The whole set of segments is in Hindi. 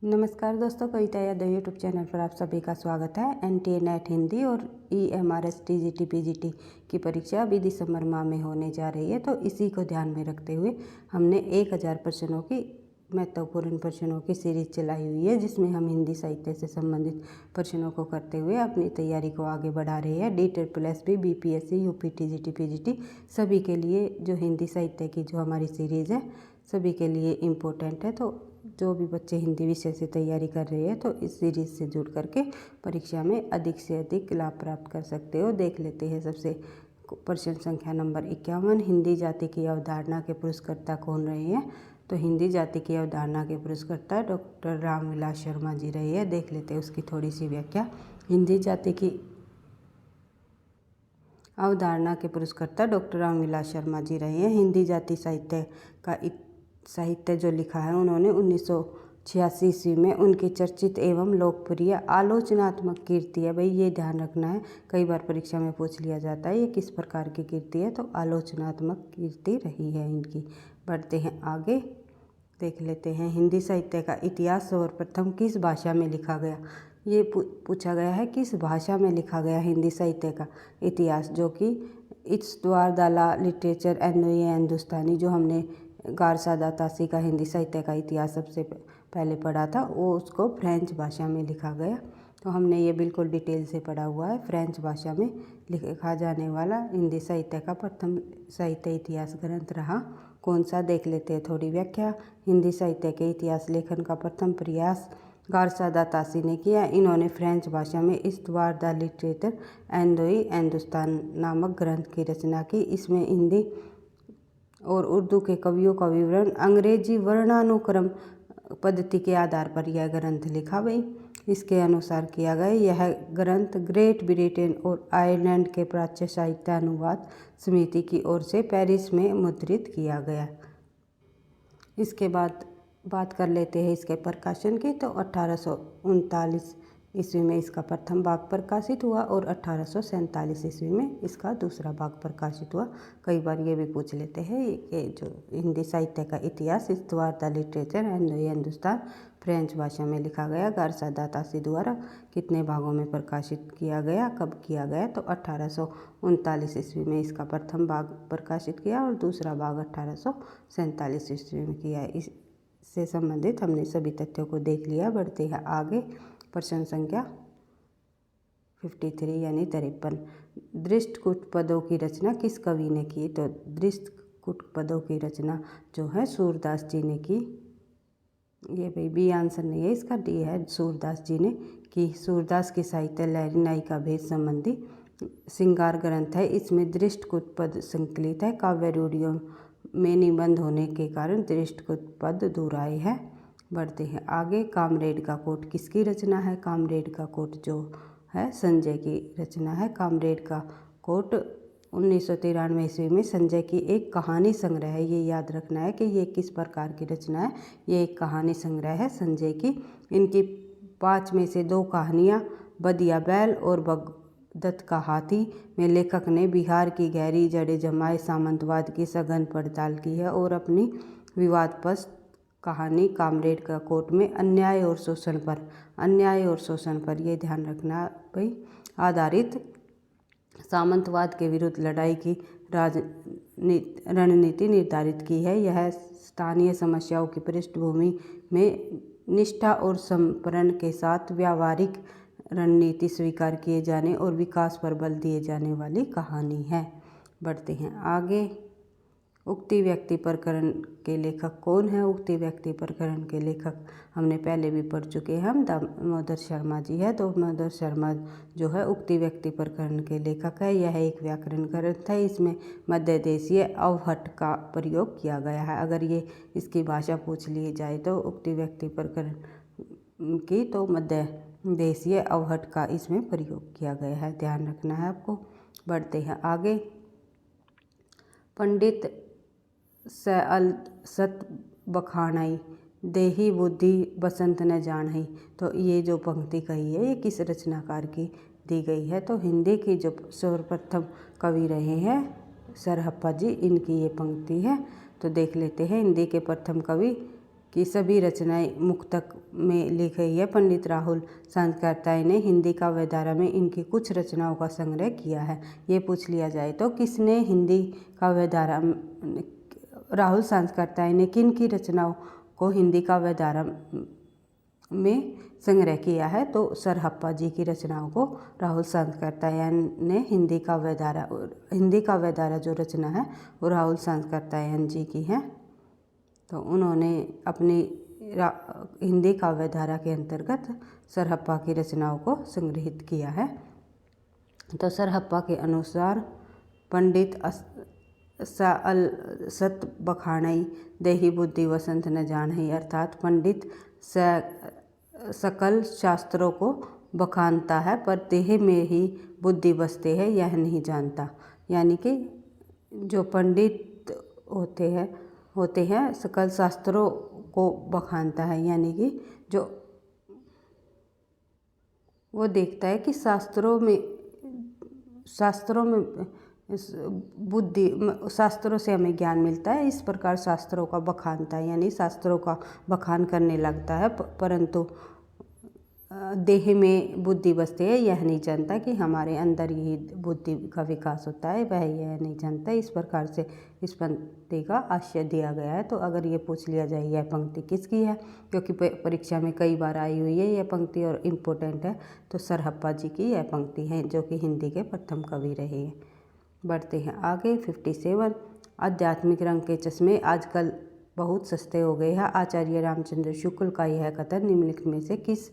नमस्कार दोस्तों, कविता यादव यूट्यूब चैनल पर आप सभी का स्वागत है। एनटीए नेट हिंदी और ईएमआरएस टीजीटी पीजीटी की परीक्षा अभी दिसंबर माह में होने जा रही है, तो इसी को ध्यान में रखते हुए हमने 1000 प्रश्नों की महत्वपूर्ण प्रश्नों की सीरीज चलाई हुई है, जिसमें हम हिंदी साहित्य से संबंधित प्रश्नों को करते हुए अपनी तैयारी को आगे बढ़ा रहे हैं। DSSB, BPSC, UP TGT PGT सभी के लिए जो हिंदी साहित्य की जो हमारी सीरीज़ है सभी के लिए इम्पोर्टेंट है। तो जो भी बच्चे हिंदी विषय से तैयारी कर रहे हैं तो इस सीरीज़ से जुड़ करके परीक्षा में अधिक से अधिक लाभ प्राप्त कर सकते हो। देख लेते हैं सबसे प्रश्न संख्या नंबर 51। हिंदी जाति की अवधारणा के पुरस्कर्ता कौन रहे हैं? तो हिंदी जाति की अवधारणा के पुरस्कर्ता डॉक्टर रामविलास शर्मा जी रहे हैं। देख लेते हैं उसकी थोड़ी सी व्याख्या। हिंदी जाति की अवधारणा के पुरस्कर्ता डॉक्टर रामविलास शर्मा जी रहे हैं। हिंदी जाति साहित्य जो लिखा है उन्होंने 1986 ईस्वी में। उनकी चर्चित एवं लोकप्रिय आलोचनात्मक कीर्ति है। भाई ये ध्यान रखना है, कई बार परीक्षा में पूछ लिया जाता है ये किस प्रकार की कीर्ति है, तो आलोचनात्मक कीर्ति रही है इनकी। बढ़ते हैं आगे, देख लेते हैं हिंदी साहित्य का इतिहास सर्वप्रथम किस भाषा में लिखा गया। ये पूछा गया है किस भाषा में लिखा गया हिंदी साहित्य का इतिहास, जो कि इत्सद्वारदाला लिटरेचर एंड हिंदुस्तानी जो हमने गारसादा तासी का हिंदी साहित्य का इतिहास सबसे पहले पढ़ा था, वो उसको फ्रेंच भाषा में लिखा गया। तो हमने ये बिल्कुल डिटेल से पढ़ा हुआ है। फ्रेंच भाषा में लिखा जाने वाला हिंदी साहित्य का प्रथम साहित्य इतिहास ग्रंथ रहा कौन सा, देख लेते हैं थोड़ी व्याख्या। हिंदी साहित्य के इतिहास लेखन का प्रथम प्रयास गारसादा तासी ने किया। इन्होंने फ्रेंच भाषा में इस्तवार द लिटरेचर एंड हिंदुस्तान नामक ग्रंथ की रचना की। इसमें हिंदी और उर्दू के कवियों का विवरण अंग्रेजी वर्णानुक्रम पद्धति के आधार पर यह ग्रंथ लिखा गई इसके अनुसार किया गया। यह ग्रंथ ग्रेट ब्रिटेन और आयरलैंड के प्राच्य साहित्य अनुवाद समिति की ओर से पेरिस में मुद्रित किया गया। इसके बाद बात कर लेते हैं इसके प्रकाशन की। तो 1839 ईस्वी में इसका प्रथम भाग प्रकाशित हुआ और 1847 ईस्वी में इसका दूसरा भाग प्रकाशित हुआ। कई बार ये भी पूछ लेते हैं कि जो हिंदी साहित्य का इतिहास इस्तवार द लिटरेचर एंड हिंदुस्तान फ्रेंच भाषा में लिखा गया गारसादा तासी द्वारा कितने भागों में प्रकाशित किया गया, कब किया गया, तो 1839 ईस्वी में इसका प्रथम भाग प्रकाशित किया और दूसरा भाग 1847 ईस्वी में किया। इससे संबंधित हमने सभी तथ्यों को देख लिया। बढ़ते हैं आगे, प्रश्न संख्या 53 यानी 53। दृष्टकूट पदों की रचना किस कवि ने की? तो दृष्टकूट पदों की रचना जो है सूरदास जी ने की। ये भाई बी आंसर नहीं है इसका, डी है, सूरदास जी ने की। सूरदास की साहित्य लहरी नाई का भेद संबंधी श्रृंगार ग्रंथ है। इसमें दृष्टकूट पद संकलित है। काव्य रूढ़ियों में निबंध होने के कारण दृष्टकूट पद दोहराए है। बढ़ते हैं आगे, कामरेड का कोट किसकी रचना है? कामरेड का कोट जो है संजय की रचना है। कामरेड का कोट 1993 ईस्वी में संजय की एक कहानी संग्रह है। ये याद रखना है कि ये किस प्रकार की रचना है। ये एक कहानी संग्रह है संजय की। इनकी 5 में से 2 कहानियाँ बदिया बैल और भगदत्त का हाथी में लेखक ने बिहार की गहरी जड़ें जमाए सामंतवाद की सघन पड़ताल की है और अपनी विवादग्रस्त कहानी कामरेड का कोट में अन्याय और शोषण पर ये ध्यान रखना भाई आधारित सामंतवाद के विरुद्ध लड़ाई की रणनीति निर्धारित की है। यह स्थानीय समस्याओं की पृष्ठभूमि में निष्ठा और समर्पण के साथ व्यावहारिक रणनीति स्वीकार किए जाने और विकास पर बल दिए जाने वाली कहानी है। बढ़ते हैं आगे, उक्ति व्यक्ति प्रकरण के लेखक कौन है? उक्ति व्यक्ति प्रकरण के लेखक हमने पहले भी पढ़ चुके हैं हम, दामोदर शर्मा जी है। तो दामोदर शर्मा जो है उक्ति व्यक्ति प्रकरण के लेखक है। यह एक व्याकरण ग्रंथ है। इसमें मध्य देशीय अवहट का प्रयोग किया गया है। अगर ये इसकी भाषा पूछ ली जाए तो उक्ति व्यक्ति प्रकरण की तो मध्य देशीय अवहट का इसमें प्रयोग किया गया है, ध्यान रखना है आपको। बढ़ते हैं आगे, पंडित सत बखानाई देही बुद्धि बसंत न जानई। तो ये जो पंक्ति कही है ये किस रचनाकार की दी गई है? तो हिंदी की जो सर्वप्रथम कवि रहे हैं सरहप्पा जी, इनकी ये पंक्ति है। तो देख लेते हैं हिंदी के प्रथम कवि की सभी रचनाएं मुक्तक में लिखी गई है। पंडित राहुल सांसकर्ताय ने हिंदी काव्यधारा में इनकी कुछ रचनाओं का संग्रह किया है। ये पूछ लिया जाए तो किसने हिंदी काव्यधारा, राहुल सांसकर्ताय ने किन की रचनाओं को हिंदी काव्यधारा में संग्रह किया है, तो सरहप्पा जी की रचनाओं को राहुल सांसकर्तायन ने हिंदी काव्यधारा जो रचना है वो राहुल सांसकर्तायन जी की है। तो उन्होंने अपनी हिंदी काव्यधारा के अंतर्गत सरहप्पा की रचनाओं को संग्रहित किया है। तो सरहप्पा के अनुसार पंडित सत बखाणई देही बुद्धि वसंत न जानई, अर्थात पंडित सकल शास्त्रों को बखानता है पर देह में ही बुद्धि बसते है यह नहीं जानता। यानी कि जो पंडित होते हैं सकल शास्त्रों को बखानता है, यानी कि जो वो देखता है कि शास्त्रों में बुद्धि, शास्त्रों से हमें ज्ञान मिलता है, इस प्रकार शास्त्रों का बखानता है, यानी शास्त्रों का बखान करने लगता है, परंतु देह में बुद्धि बसती है यह नहीं जानता कि हमारे अंदर ही बुद्धि का विकास होता है, वह यह नहीं जानता। इस प्रकार से इस पंक्ति का आशय दिया गया है। तो अगर ये पूछ लिया जाए यह पंक्ति किसकी है, क्योंकि परीक्षा में कई बार आई हुई है यह पंक्ति और इम्पोर्टेंट है, तो सरहप्पा जी की यह पंक्ति है जो कि हिंदी के प्रथम कवि रहे हैं। बढ़ते हैं आगे। 57 आध्यात्मिक रंग के चश्मे आजकल बहुत सस्ते हो गए हैं। आचार्य रामचंद्र शुक्ल का यह कथन निम्नलिखित में से किस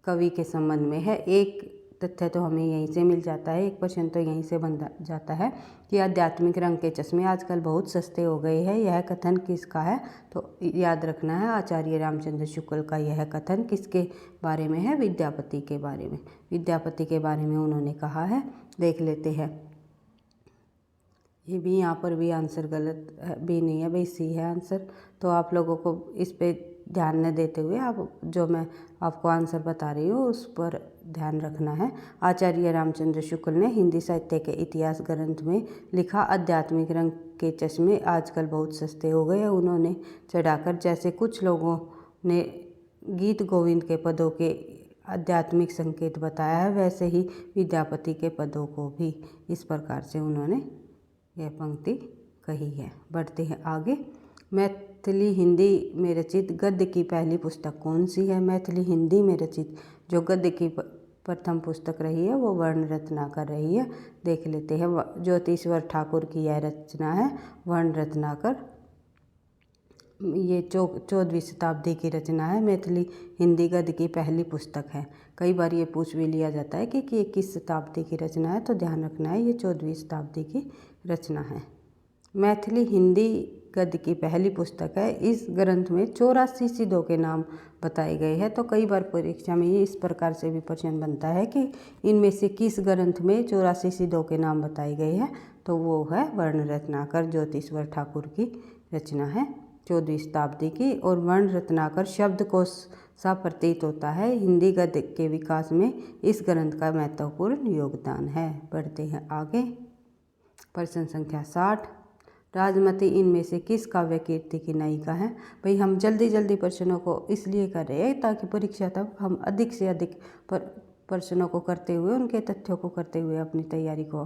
कवि के संबंध में है। एक तथ्य तो हमें यहीं से मिल जाता है, एक प्रश्न तो यहीं से बन जाता है कि आध्यात्मिक रंग के चश्मे आजकल बहुत सस्ते हो गए हैं। यह कथन किसका है, तो याद रखना है आचार्य रामचंद्र शुक्ल का यह कथन किसके बारे में है, विद्यापति के बारे में। विद्यापति के बारे में उन्होंने कहा है, देख लेते हैं। ये भी यहाँ पर भी आंसर गलत भी नहीं है भाई, सी है आंसर। तो आप लोगों को इस पे ध्यान न देते हुए आप जो मैं आपको आंसर बता रही हूँ उस पर ध्यान रखना है। आचार्य रामचंद्र शुक्ल ने हिंदी साहित्य के इतिहास ग्रंथ में लिखा आध्यात्मिक रंग के चश्मे आजकल बहुत सस्ते हो गए। उन्होंने चढ़ाकर जैसे कुछ लोगों ने गीत गोविंद के पदों के आध्यात्मिक संकेत बताया है, वैसे ही विद्यापति के पदों को भी इस प्रकार से उन्होंने यह पंक्ति कही है। बढ़ते हैं आगे। मैथिली हिंदी में रचित गद्य की पहली पुस्तक कौन सी है। मैथिली हिंदी में रचित जो गद्य की प्रथम पुस्तक रही है वो वर्ण रत्नाकर रही है। देख लेते हैं। ज्योतिश्वर ठाकुर की यह रचना है वर्ण रत्नाकर। ये 14वीं शताब्दी की रचना है। मैथिली हिंदी गद्य की पहली पुस्तक है। कई बार ये पूछ भी लिया जाता है कि ये किस शताब्दी की रचना है, तो ध्यान रखना है ये 14वीं शताब्दी की रचना है। मैथिली हिंदी गद्य की पहली पुस्तक है। इस ग्रंथ में 84 सिद्धों के नाम बताए गए हैं। तो कई बार परीक्षा में ये इस प्रकार से भी प्रश्न बनता है कि इनमें से किस ग्रंथ में 84 सिद्धों के नाम बताए गए हैं, तो वो है वर्ण रत्नाकर, ज्योतिश्वर ठाकुर की रचना है 14वीं शताब्दी की। और वर्ण रत्नाकर शब्द को सा प्रतीत होता है। हिंदी गद्य के विकास में इस ग्रंथ का महत्वपूर्ण योगदान है। बढ़ते हैं आगे। प्रश्न संख्या 60। राजमती इनमें से किस काव्य कीर्ति की नायिका है। भाई हम जल्दी प्रश्नों को इसलिए कर रहे हैं ताकि परीक्षा तक हम अधिक से अधिक प्रश्नों को करते हुए, उनके तथ्यों को करते हुए अपनी तैयारी को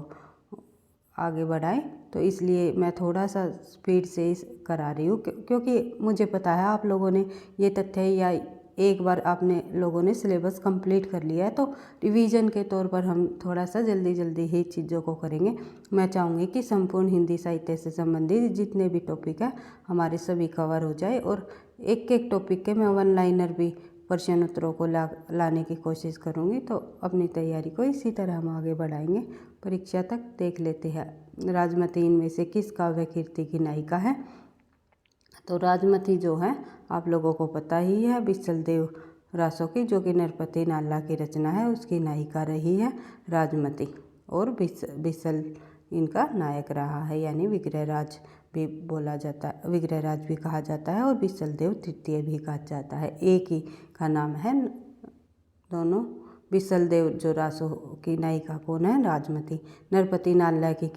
आगे बढ़ाएं। तो इसलिए मैं थोड़ा सा स्पीड से करा रही हूँ, क्योंकि मुझे पता है आप लोगों ने ये तथ्य या एक बार आपने लोगों ने सिलेबस कंप्लीट कर लिया है, तो रिवीजन के तौर पर हम थोड़ा सा जल्दी ही चीज़ों को करेंगे। मैं चाहूँगी कि संपूर्ण हिंदी साहित्य से संबंधित जितने भी टॉपिक है हमारे सभी कवर हो जाए, और एक टॉपिक के मैं वन लाइनर भी प्रश्न उत्तरों को लाने की कोशिश करूँगी। तो अपनी तैयारी को इसी तरह हम आगे बढ़ाएंगे परीक्षा तक। देख लेते हैं। राजमती इनमें से किस काव्य कीर्ति की नायिका है। तो राजमती जो है आप लोगों को पता ही है, बिसल देव रासो की, जो कि नरपति नाला की रचना है, उसकी नायिका रही है राजमती। और बिसल इनका नायक रहा है, यानी विग्रहराज भी बोला जाता है, विग्रहराज भी कहा जाता है और बिसल देव तृतीय भी कहा जाता है। एक ही का नाम है दोनों। बिसल देव जो रासो की नायिका कौन है, राजमती। नरपति नाला की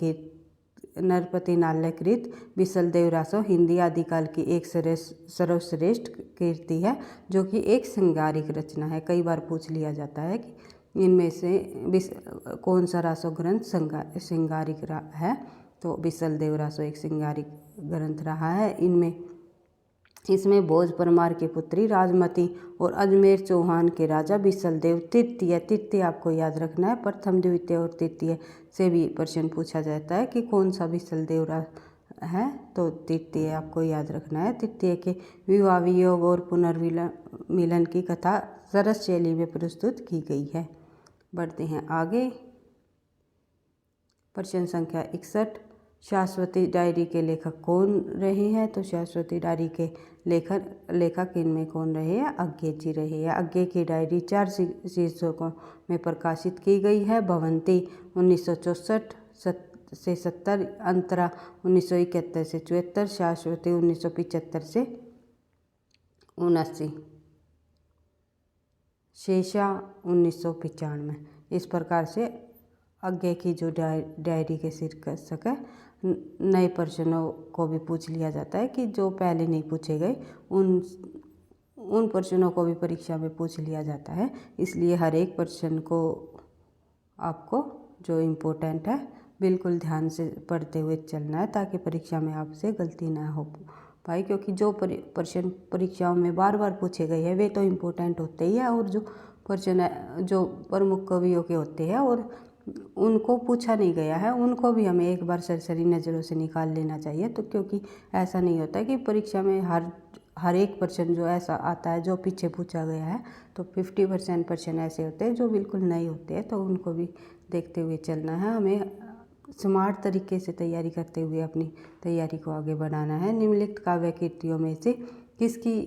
नरपति नाल्यकृत बिसलदेव रासो हिंदी आदिकाल की एक सर्वश्रेष्ठ कीर्ति है, जो कि एक श्रृंगारिक रचना है। कई बार पूछ लिया जाता है कि इनमें से कौन सा रासो ग्रंथ श्रृंगारिक है, तो बिसलदेव रासो एक श्रृंगारिक ग्रंथ रहा है। इसमें भोज परमार की पुत्री राजमती और अजमेर चौहान के राजा बिसलदेव तृतीय आपको याद रखना है। प्रथम, द्वितीय और तृतीय से भी प्रश्न पूछा जाता है कि कौन सा बिसलदेव है, तो तृतीय आपको याद रखना है। तृतीय के विवाह वियोग और पुनर्मिलन की कथा सरस शैली में प्रस्तुत की गई है। बढ़ते हैं आगे। प्रश्न संख्या 61, शाश्वती डायरी के लेखक कौन रहे हैं, तो शाश्वती डायरी के लेखक इनमें कौन रहे हैं, अज्ञे जी रहे हैं। अज्ञे की डायरी 4 शीर्षकों में प्रकाशित की गई है। भवंती 1964 से 70, अंतरा 1971 से 74, शाश्वती 1975 से 79, शेषा 1995। इस प्रकार से अज्ञे की जो डायरी के शीर्षक है, नए प्रश्नों को भी पूछ लिया जाता है कि जो पहले नहीं पूछे गए उन प्रश्नों को भी परीक्षा में पूछ लिया जाता है। इसलिए हर एक प्रश्न को आपको जो इम्पोर्टेंट है बिल्कुल ध्यान से पढ़ते हुए चलना है, ताकि परीक्षा में आपसे गलती ना हो पाए। क्योंकि जो प्रश्न परीक्षाओं में बार बार पूछे गए हैं वे तो इम्पोर्टेंट होते ही है, और जो प्रश्न जो प्रमुख कवियों के होते हैं और उनको पूछा नहीं गया है उनको भी हमें एक बार सरसरी नज़रों से निकाल लेना चाहिए। तो क्योंकि ऐसा नहीं होता है कि परीक्षा में हर एक प्रश्न जो ऐसा आता है जो पीछे पूछा गया है, तो 50% प्रश्न ऐसे होते हैं जो बिल्कुल नए होते हैं, तो उनको भी देखते हुए चलना है। हमें स्मार्ट तरीके से तैयारी करते हुए अपनी तैयारी को आगे बढ़ाना है। निम्नलिखित काव्य कृतियों में से किसकी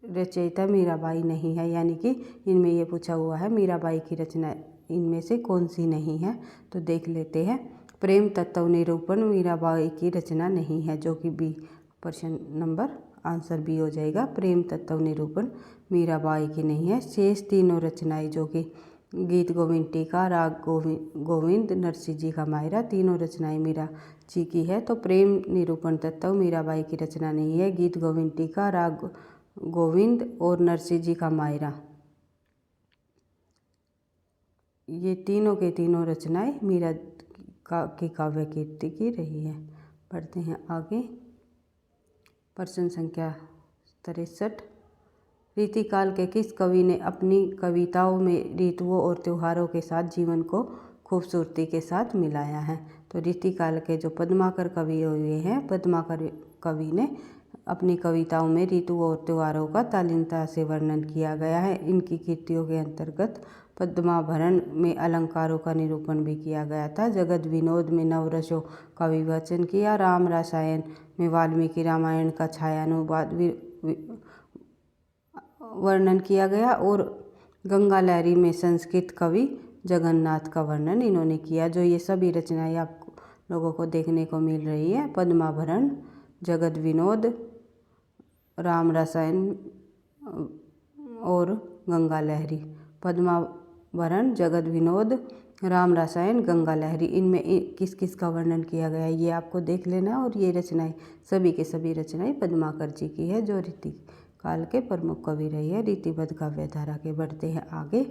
रचयिता मीराबाई नहीं है, यानी कि इनमें ये पूछा हुआ है मीराबाई की रचना इनमें से कौन सी नहीं है, तो देख लेते हैं। प्रेम तत्व निरूपण मीराबाई की रचना नहीं है, जो कि बी प्रश्न नंबर आंसर बी हो जाएगा। प्रेम तत्व निरूपण मीराबाई की नहीं है। शेष तीनों रचनाएं जो कि गीत गोविंद टीका, राग गोविंद, नरसिंह जी का मायरा, तीनों रचनाएं मीरा जी की है। तो प्रेम निरूपण तत्व मीराबाई की रचना नहीं है। गीत गोविंद टीका, राग गोविंद और नरसिंह जी का मायरा, ये तीनों के तीनों रचनाएं मीरा की काव्य कीर्ति की रही है। पढ़ते हैं आगे। प्रश्न संख्या 63, रीतिकाल के किस कवि ने अपनी कविताओं में ऋतुओं और त्योहारों के साथ जीवन को खूबसूरती के साथ मिलाया है, तो रीतिकाल के जो पद्माकर कवि हुए हैं, पद्माकर कवि ने अपनी कविताओं में ऋतुओं और त्योहारों का तालीनता से वर्णन किया गया है। इनकी कृतियों के अंतर्गत पद्माभरण में अलंकारों का निरूपण भी किया गया था। जगत विनोद में नवरसों का विवेचन किया। राम रसायन में वाल्मीकि रामायण का छायानुवाद वर्णन किया गया, और गंगा लहरी में संस्कृत कवि जगन्नाथ का वर्णन इन्होंने किया। जो ये सभी रचनाएं आप लोगों को देखने को मिल रही है, पद्माभरण, जगत विनोद, राम रसायन और गंगा लहरी। पद्माभरण, जगत विनोद, राम रसायन, गंगा लहरी, इनमें किस किस का वर्णन किया गया है ये आपको देख लेना है। और ये रचनाएं सभी के सभी रचनाएं पद्माकर जी की है, जो रीतिकाल के प्रमुख कवि रही है रीतिबद्ध काव्य धारा के। बढ़ते हैं आगे।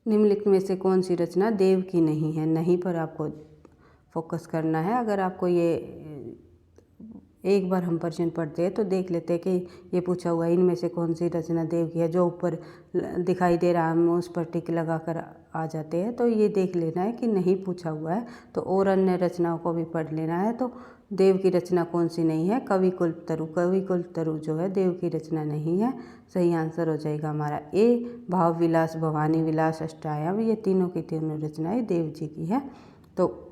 निम्नलिखित में से कौन सी रचना देव की नहीं है, नहीं पर आपको फोकस करना है। अगर आपको ये एक बार हम प्रश्न पढ़ते हैं तो देख लेते हैं कि ये पूछा हुआ है इनमें से कौन सी रचना देव की है, जो ऊपर दिखाई दे रहा है हम उस पर टिक लगा कर आ जाते हैं, तो ये देख लेना है कि नहीं पूछा हुआ है। तो और अन्य रचनाओं को भी पढ़ लेना है। तो देव की रचना कौन सी नहीं है, कवि कुल्पतरु। कवि कुल्पतरु जो है देव की रचना नहीं है। सही आंसर हो जाएगा हमारा ए। भाव विलास, भवानी विलास, अष्टायाम, ये तीनों की तीनों रचनाएं देव जी की है। तो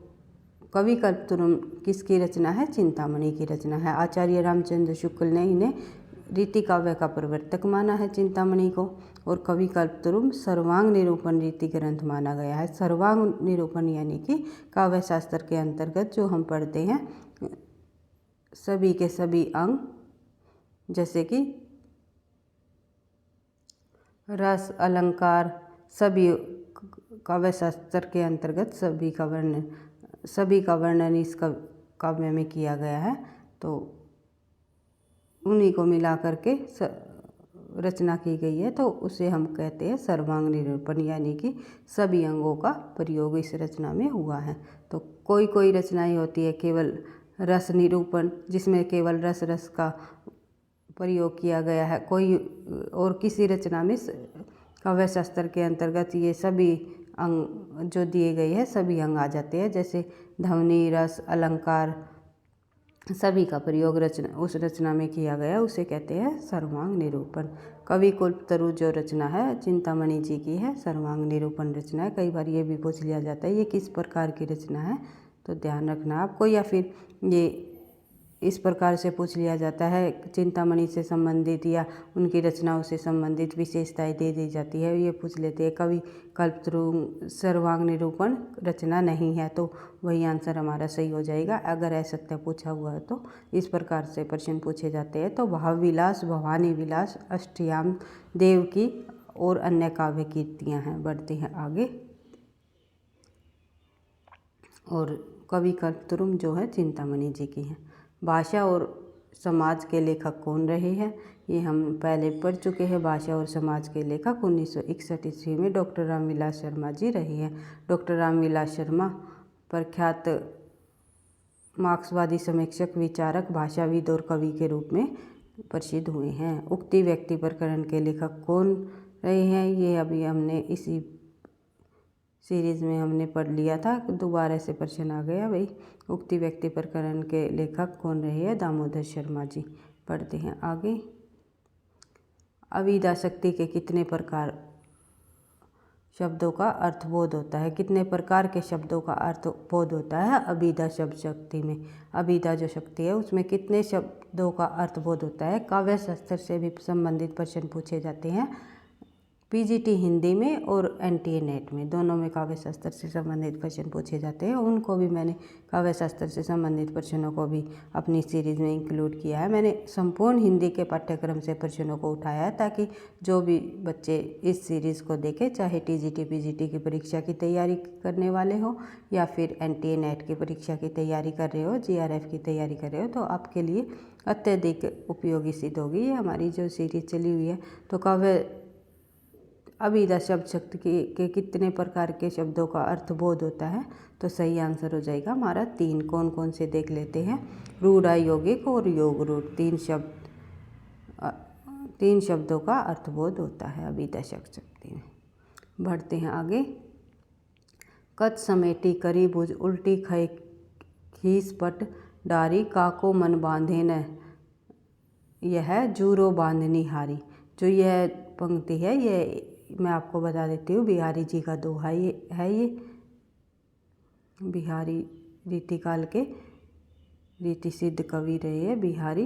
कवि कल्पतरु किसकी रचना है, चिंतामणि की रचना है। आचार्य रामचंद्र शुक्ल ने इन्हें रीति काव्य का प्रवर्तक माना है चिंतामणि को, और कवि कल्पतरु सर्वांग निरूपण रीति ग्रंथ माना गया है। सर्वांग निरूपण यानी कि काव्य शास्त्र के अंतर्गत जो हम पढ़ते हैं सभी के सभी अंग, जैसे कि रस, अलंकार, सभी काव्य शास्त्र के अंतर्गत सभी का वर्णन सभी का वर्णन इस काव्य में किया गया है। तो उन्हीं को मिला करके रचना की गई है, तो उसे हम कहते हैं सर्वांग निरूपण, यानी कि सभी अंगों का प्रयोग इस रचना में हुआ है। तो कोई कोई रचनाएं होती है केवल रस निरूपण, जिसमें केवल रस रस का प्रयोग किया गया है। कोई और किसी रचना में काव्य शास्त्र के अंतर्गत ये सभी अंग जो दिए गए हैं सभी अंग आ जाते हैं, जैसे ध्वनि, रस, अलंकार सभी का प्रयोग उस रचना में किया गया, उसे कहते हैं सर्वांग निरूपण। कवि कल्पतरु जो रचना है चिंतामणि जी की है, सर्वांग निरूपण रचना है। कई बार ये भी पूछ लिया जाता है ये किस प्रकार की रचना है, तो ध्यान रखना आपको। या फिर ये इस प्रकार से पूछ लिया जाता है चिंतामणि से संबंधित या उनकी रचनाओं से संबंधित विशेषताएं दे दी जाती है, ये पूछ लेते हैं। कवि कल्पतरु सर्वांग निरूपण रचना नहीं है, तो वही आंसर हमारा सही हो जाएगा अगर असत्य पूछा हुआ है तो। इस प्रकार से प्रश्न पूछे जाते हैं। तो भाव विलास, भवानी विलास, अष्टयाम, देवकी और अन्य काव्य कीर्तियाँ हैं। बढ़ते हैं आगे। और कवि कल्पतरु जो है चिंतामणि जी की है। भाषा और समाज के लेखक कौन रहे हैं, ये हम पहले पढ़ चुके हैं। भाषा और समाज के लेखक 1961 ईस्वी में डॉक्टर रामविलास शर्मा जी रहे हैं। डॉक्टर रामविलास शर्मा प्रख्यात मार्क्सवादी समीक्षक, विचारक, भाषाविद और कवि के रूप में प्रसिद्ध हुए हैं। उक्ति व्यक्ति प्रकरण के लेखक कौन रहे हैं, ये अभी हमने इसी सीरीज़ में हमने पढ़ लिया था, दोबारा से प्रश्न आ गया भाई। उक्ति व्यक्ति प्रकरण के लेखक कौन रहे हैं, दामोदर शर्मा जी। पढ़ते हैं आगे। अविद्या शक्ति के कितने प्रकार शब्दों का अर्थबोध होता है, कितने प्रकार के शब्दों का अर्थबोध होता है अभिधा शब्द शक्ति में। अभिधा जो शक्ति है उसमें कितने शब्दों का अर्थबोध होता है। काव्य शास्त्र से भी संबंधित प्रश्न पूछे जाते हैं पीजीटी हिंदी में और एनटीए नेट में, दोनों में काव्य शास्त्र से संबंधित प्रश्न पूछे जाते हैं। उनको भी मैंने काव्य शास्त्र से संबंधित प्रश्नों को भी अपनी सीरीज़ में इंक्लूड किया है। मैंने संपूर्ण हिंदी के पाठ्यक्रम से प्रश्नों को उठाया है ताकि जो भी बच्चे इस सीरीज़ को देखें, चाहे टीजीटी पीजीटी की परीक्षा की तैयारी करने वाले हो या फिर एनटीए नेट की परीक्षा की तैयारी कर रहे हो, जीआरएफ की तैयारी कर रहे हो, तो आपके लिए अत्यधिक उपयोगी सिद्ध होगी ये हमारी जो सीरीज़ चली हुई है। तो काव्य अभिधा शब्द शक्ति के कितने प्रकार के शब्दों का अर्थबोध होता है, तो सही आंसर हो जाएगा हमारा 3। कौन कौन से देख लेते हैं। रूढ़, यौगिक और योग रूढ़, 3 शब्दों का अर्थबोध होता है अभिधा शब्द शक्ति में। बढ़ते हैं आगे। कत समेटी करी भुज, उल्टी खय खीस पट डारी, काको मन बांधे न यह जूरो बांधनी हारी। जो यह पंक्ति है ये मैं आपको बता देती हूँ, बिहारी जी का दोहा है। ये बिहारी रीतिकाल के रीति सिद्ध कवि रहे हैं, बिहारी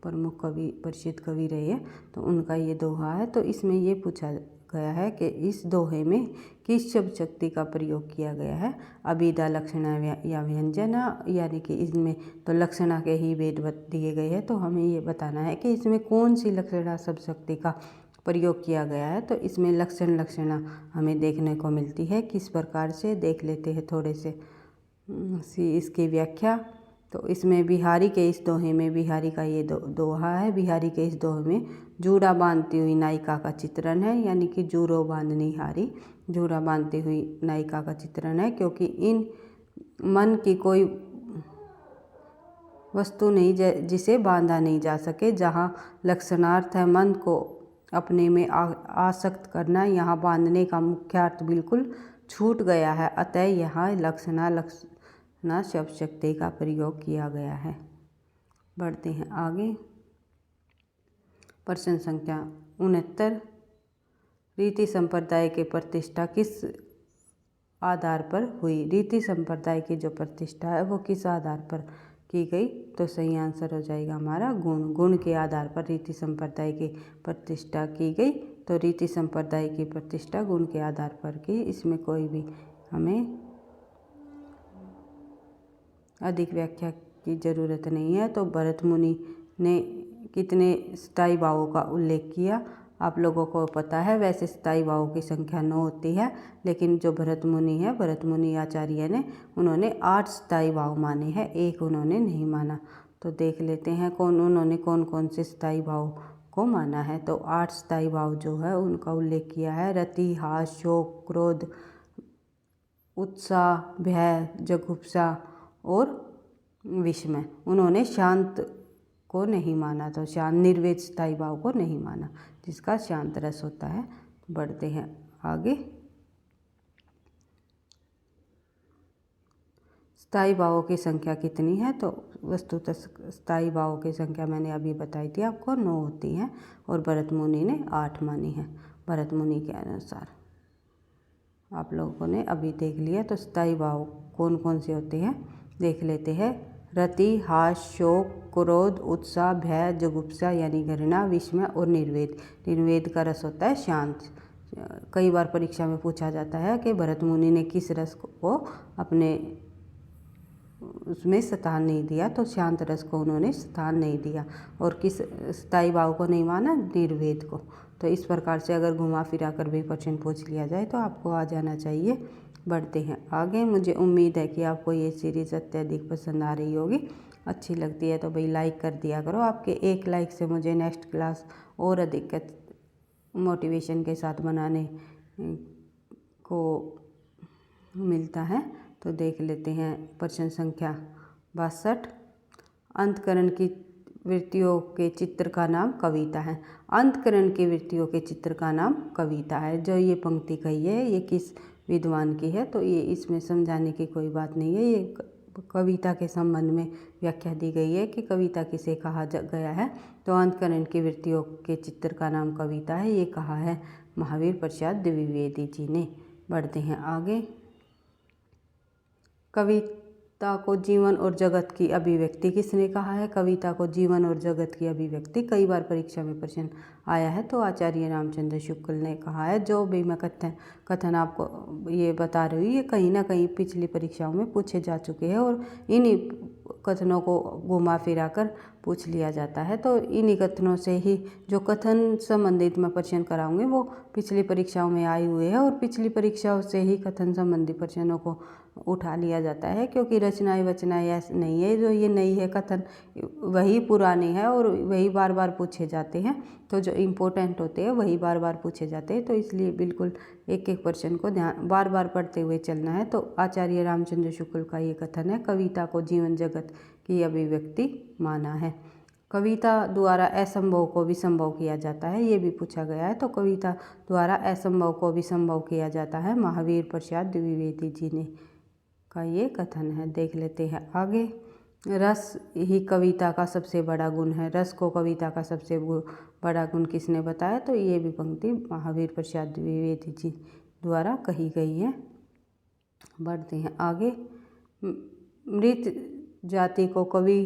प्रमुख कवि, प्रसिद्ध कवि रहे हैं, तो उनका ये दोहा है। तो इसमें ये पूछा गया है कि इस दोहे में किस शब्द शक्ति का प्रयोग किया गया है। अभिधा, लक्षणा या व्यंजना, यानी कि इसमें तो लक्षणा के ही भेद दिए गए हैं, तो हमें ये बताना है कि इसमें कौन सी लक्षणा शब्द शक्ति का प्रयोग किया गया है। तो इसमें लक्षणा हमें देखने को मिलती है। किस प्रकार से देख लेते हैं थोड़े से इसकी व्याख्या। तो इसमें बिहारी के इस दोहे में, बिहारी का ये दोहा है, बिहारी के इस दोहे में जूड़ा बांधती हुई नायिका का चित्रण है, यानी कि जूरो बांधनी हारी, जूड़ा बांधती हुई नायिका का चित्रण है। क्योंकि इन मन की कोई वस्तु नहीं जिसे बांधा नहीं जा सके। जहाँ लक्षणार्थ है मन को अपने में आसक्त करना, यहाँ बांधने का मुख्य अर्थ बिल्कुल छूट गया है, अतः यहाँ लक्षणा शब्द शक्ति का प्रयोग किया गया है। बढ़ते हैं आगे। प्रश्न संख्या 69। रीति संप्रदाय की प्रतिष्ठा किस आधार पर हुई। रीति संप्रदाय की जो प्रतिष्ठा है वो किस आधार पर की गई, तो सही आंसर हो जाएगा हमारा गुण के आधार पर रीति संप्रदाय की प्रतिष्ठा की गई। तो रीति संप्रदाय की प्रतिष्ठा गुण के आधार पर की, इसमें कोई भी हमें अधिक व्याख्या की जरूरत नहीं है। तो भरत मुनि ने कितने स्थायी भावों का उल्लेख किया, आप लोगों को पता है वैसे स्थायी भावों की संख्या 9 होती है, लेकिन जो भरत मुनि है, भरत मुनि आचार्य ने, उन्होंने 8 स्थायी भाव माने हैं, एक उन्होंने नहीं माना। तो देख लेते हैं उन्होंने कौन कौन से स्थायी भाव को माना है। तो 8 स्थायी भाव जो है उनका उल्लेख किया है। रति, हास, शोक, क्रोध, उत्साह, भय, जुगुप्सा और विस्मय। उन्होंने शांत को नहीं माना, तो शांत निर्वेद स्थायी भाव को नहीं माना, जिसका शांत रस होता है। बढ़ते हैं आगे। स्थायी भावों की संख्या कितनी है? तो वस्तुतः स्थायी भावों की संख्या मैंने अभी बताई थी आपको, 9 होती है और भरत मुनि ने 8 मानी है। भरत मुनि के अनुसार आप लोगों ने अभी देख लिया। तो स्थायी भाव कौन कौन से होते हैं देख लेते हैं। रति, हास, शोक, क्रोध, उत्साह, भय, जुगुप्सा यानी घृणा, विस्मय और निर्वेद। निर्वेद का रस होता है शांत। कई बार परीक्षा में पूछा जाता है कि भरत मुनि ने किस रस को अपने उसमें स्थान नहीं दिया, तो शांत रस को उन्होंने स्थान नहीं दिया। और किस स्थायी भाव को नहीं माना? निर्वेद को। तो इस प्रकार से अगर घुमा फिरा कर भी प्रश्न पूछ लिया जाए तो आपको आ जाना चाहिए। बढ़ते हैं आगे। मुझे उम्मीद है कि आपको ये सीरीज़ अत्यधिक पसंद आ रही होगी। अच्छी लगती है तो भाई लाइक कर दिया करो। आपके एक लाइक से मुझे नेक्स्ट क्लास और अधिक मोटिवेशन के साथ बनाने को मिलता है। तो देख लेते हैं प्रश्न संख्या 62। अंतःकरण की वृत्तियों के चित्र का नाम कविता है। अंतःकरण की वृत्तियों के चित्र का नाम कविता है। जो ये पंक्ति कही है ये किस विद्वान की है? तो ये इसमें समझाने की कोई बात नहीं है। ये कविता के संबंध में व्याख्या दी गई है कि कविता किसे कहा गया है। तो अंतःकरण की वृत्तियों के चित्र का नाम कविता है, ये कहा है महावीर प्रसाद द्विवेदी जी ने। बढ़ते हैं आगे। कविता को जीवन और जगत की अभिव्यक्ति किसने कहा है? कविता को जीवन और जगत की अभिव्यक्ति कई बार परीक्षा में प्रश्न आया है। तो आचार्य रामचंद्र शुक्ल ने कहा है। जो भी मैं कथन आपको ये बता रही हूँ ये कहीं ना कहीं पिछली परीक्षाओं में पूछे जा चुके हैं और इन्हीं कथनों को घुमा फिरा कर पूछ लिया जाता है। तो इन्हीं कथनों से ही जो कथन संबंधित मैं प्रश्न कराऊंगी वो पिछली परीक्षाओं में आए हुए हैं और पिछली परीक्षाओं से ही कथन संबंधी प्रश्नों को उठा लिया जाता है, क्योंकि रचनाएं वचनाएं ऐसे नहीं है जो ये नई है, कथन वही पुराने हैं और वही बार बार पूछे जाते हैं। तो जो इम्पोर्टेंट होते हैं वही बार बार पूछे जाते हैं। तो इसलिए बिल्कुल एक एक प्रश्न को ध्यान बार बार पढ़ते हुए चलना है। तो आचार्य रामचंद्र शुक्ल का ये कथन है, कविता को जीवन जगत की अभिव्यक्ति माना है। कविता द्वारा असंभव को भी संभव किया जाता है, ये भी पूछा गया है। तो कविता द्वारा असंभव को भी संभव किया जाता है, महावीर प्रसाद द्विवेदी जी ने का ये कथन है। देख लेते हैं आगे। रस ही कविता का सबसे बड़ा गुण है। रस को कविता का सबसे बड़ा गुण किसने बताया? तो ये भी पंक्ति महावीर प्रसाद द्विवेदी जी द्वारा कही गई है। बढ़ते हैं आगे। मृत जाति को कवि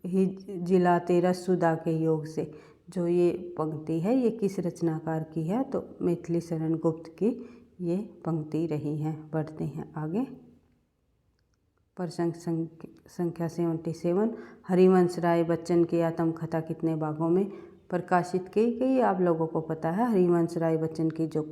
ही जिलाते रस सुधा के योग से। जो ये पंक्ति है ये किस रचनाकार की है? तो मैथिली शरण गुप्त की ये पंक्ति रही है। बढ़ते हैं आगे। प्रश्न संख्या 77। हरिवंश राय बच्चन की आत्मकथा कितने भागों में प्रकाशित की गई? आप लोगों को पता है हरिवंश राय बच्चन की जो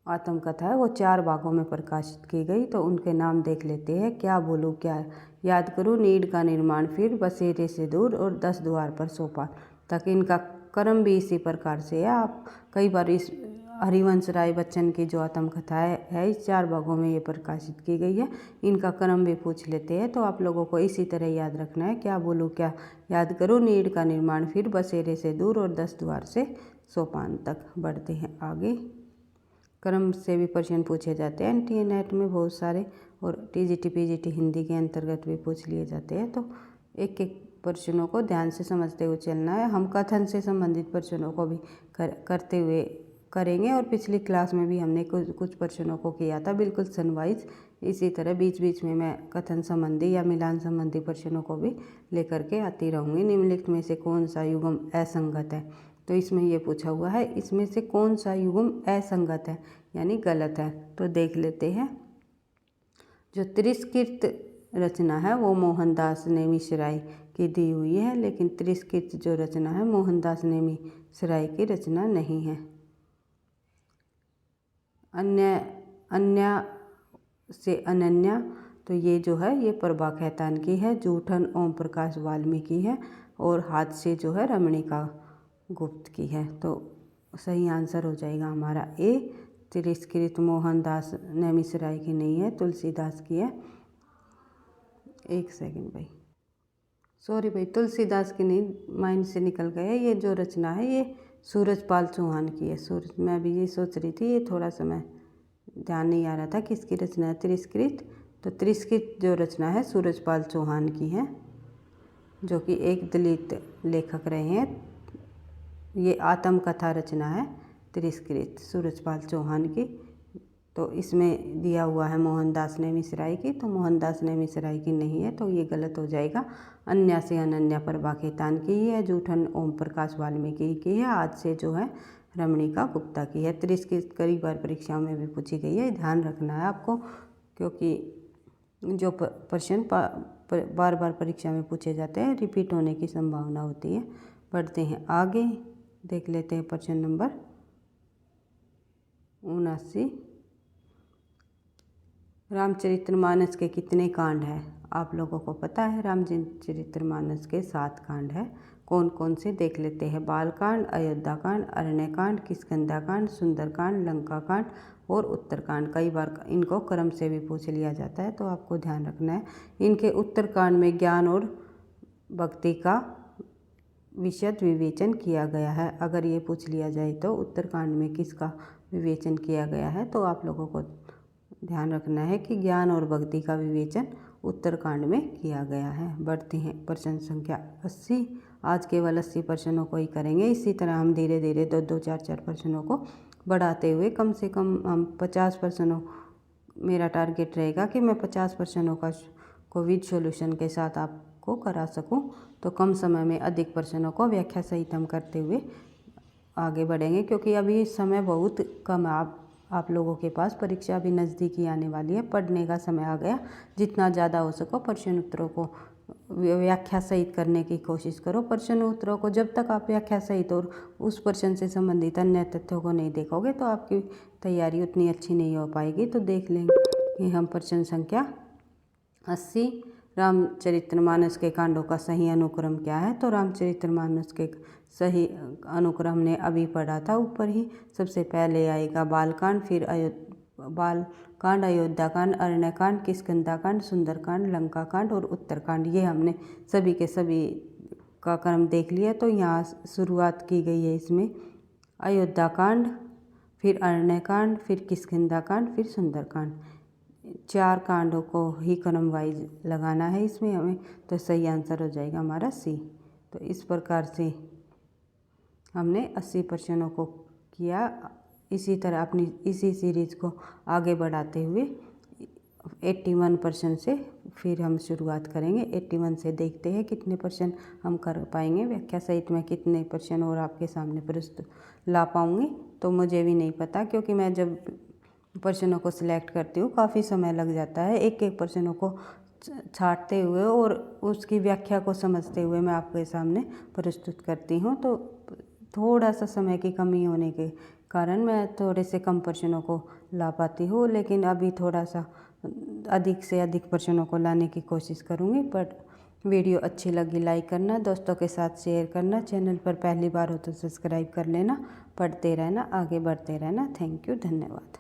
आत्मकथा है वो 4 भागों में प्रकाशित की गई। तो उनके नाम देख लेते हैं। क्या बोलूँ क्या याद करूँ, नीड का निर्माण, फिर बसेरे से दूर और 10 द्वार पर सोपान तक। इनका क्रम भी इसी प्रकार से है। आप कई बार इस हरिवंश राय बच्चन की जो आत्मकथा है इस 4 भागों में ये प्रकाशित की गई है। इनका क्रम भी पूछ लेते हैं। तो आप लोगों को इसी तरह याद रखना है। क्या बोलूँ क्या याद करो, नीड का निर्माण, फिर बसेरे से दूर और 10 द्वार से सोपान तक। बढ़ते हैं आगे। क्रम से भी प्रश्न पूछे जाते हैं एनटीए नेट में बहुत सारे, और टीजीटी पीजीटी हिंदी के अंतर्गत भी पूछ लिए जाते हैं। तो एक एक प्रश्नों को ध्यान से समझते हुए चलना है। हम कथन से संबंधित प्रश्नों को भी करते हुए करेंगे और पिछली क्लास में भी हमने कुछ प्रश्नों को किया था बिल्कुल सनवाइज। इसी तरह बीच बीच में मैं कथन संबंधी या मिलान संबंधी प्रश्नों को भी लेकर के आती रहूँगी। निम्नलिखित में से कौन सा युग्म असंगत है? तो इसमें ये पूछा हुआ है, इसमें से कौन सा युग्म असंगत है यानी गलत है? तो देख लेते हैं। जो तिरस्कृत रचना है वो मोहनदास नेमिशराय की दी हुई है, लेकिन तिरस्कृत जो रचना है मोहनदास नेमिशराय की रचना नहीं है। अन्य से अनन्या, तो ये जो है ये प्रभा खेतान की है। जूठन ओम प्रकाश वाल्मीकि है और हाथ से जो है रमणिका गुप्त की है। तो सही आंसर हो जाएगा हमारा ए। तिरस्कृत मोहनदास नेमिशराय की नहीं है, तुलसीदास की है। एक सेकंड भाई, सॉरी भाई, तुलसीदास की नहीं, माइंड से निकल गया। ये जो रचना है ये सूरजपाल चौहान की है। मैं भी ये सोच रही थी, ये थोड़ा सा मैं ध्यान नहीं आ रहा था किसकी रचना है तिरस्कृत। तो तिरस्कृत जो रचना है सूरजपाल चौहान की है, जो कि एक दलित लेखक रहे हैं। ये आत्मकथा रचना है तिरस्कृत सूरजपाल चौहान की। तो इसमें दिया हुआ है मोहनदास नेमिशराय की, तो मोहनदास नेमिशराय की नहीं है, तो ये गलत हो जाएगा। अन्या से अनन्या प्रभा खेतान की है। जूठन ओम प्रकाश वाल्मीकि की है। आज से जो है रमणिका गुप्ता की है। तिरस्कृत कई बार परीक्षाओं में भी पूछी गई है, ध्यान रखना है आपको, क्योंकि जो प्रश्न बार बार परीक्षा में पूछे जाते हैं रिपीट होने की संभावना होती है। बढ़ते हैं आगे, देख लेते हैं प्रश्न नंबर 79। रामचरितमानस के कितने कांड हैं? आप लोगों को पता है रामचरितमानस के 7 कांड हैं। कौन कौन से देख लेते हैं। बालकांड, अयोध्याकांड, अरण्यकांड, किष्किंधाकांड, सुंदरकांड, लंकाकांड और उत्तरकांड। कई बार इनको क्रम से भी पूछ लिया जाता है, तो आपको ध्यान रखना है। इनके उत्तरकांड में ज्ञान और भक्ति का विशद विवेचन किया गया है। अगर ये पूछ लिया जाए तो उत्तरकांड में किसका विवेचन किया गया है, तो आप लोगों को ध्यान रखना है कि ज्ञान और भक्ति का विवेचन उत्तरकांड में किया गया है। बढ़ते हैं प्रश्न संख्या 80। आज केवल 80 प्रश्नों को ही करेंगे। इसी तरह हम धीरे धीरे 2-2, 4-4 प्रश्नों को बढ़ाते हुए कम से कम हम 50 प्रश्नों, मेरा टारगेट रहेगा कि मैं 50 प्रश्नों को विद सॉल्यूशन के साथ आपको करा सकूं। तो कम समय में अधिक प्रश्नों को व्याख्या सहित हम करते हुए आगे बढ़ेंगे, क्योंकि अभी समय बहुत कम है। आप लोगों के पास परीक्षा भी नज़दीकी आने वाली है, पढ़ने का समय आ गया। जितना ज़्यादा हो सको प्रश्न उत्तरों को व्याख्या सहित करने की कोशिश करो। प्रश्न उत्तरों को जब तक आप व्याख्या सहित और उस प्रश्न से संबंधित अन्य तथ्यों को नहीं देखोगे तो आपकी तैयारी उतनी अच्छी नहीं हो पाएगी। तो देख लेंगे कि हम प्रश्न संख्या 80, रामचरितमानस के कांडों का सही अनुक्रम क्या है। तो रामचरितमानस के सही अनुक्रम ने अभी पढ़ा था ऊपर ही। सबसे पहले आएगा बालकांड, फिर बालकांड, अयोध्याकांड, अरण्यकांड, किष्किंधाकांड, सुंदरकांड, लंकाकांड और उत्तरकांड। ये हमने सभी के सभी का क्रम देख लिया। तो यहाँ शुरुआत की गई है इसमें अयोध्याकांड, फिर अरण्यकांड, फिर किष्किंधाकांड, फिर सुंदरकांड। 4 कांडों को ही क्रम वाइज लगाना है इसमें हमें। तो सही आंसर हो जाएगा हमारा सी। तो इस प्रकार से हमने 80 प्रश्नों को किया। इसी तरह अपनी इसी सीरीज़ को आगे बढ़ाते हुए 81 प्रश्न से फिर हम शुरुआत करेंगे। 81 से देखते हैं कितने प्रश्न हम कर पाएंगे। व्याख्या सहित में कितने प्रश्न और आपके सामने प्रस्तुत ला पाऊँगी तो मुझे भी नहीं पता, क्योंकि मैं जब प्रश्नों को सिलेक्ट करती हूँ काफ़ी समय लग जाता है। एक एक प्रश्नों को छांटते हुए और उसकी व्याख्या को समझते हुए मैं आपके सामने प्रस्तुत करती हूँ। तो थोड़ा सा समय की कमी होने के कारण मैं थोड़े से कम प्रश्नों को ला पाती हूँ, लेकिन अभी थोड़ा सा अधिक से अधिक प्रश्नों को लाने की कोशिश करूँगी। बट वीडियो अच्छी लगी लाइक करना, दोस्तों के साथ शेयर करना, चैनल पर पहली बार हो तो सब्सक्राइब कर लेना। पढ़ते रहना, आगे बढ़ते रहना। थैंक यू, धन्यवाद।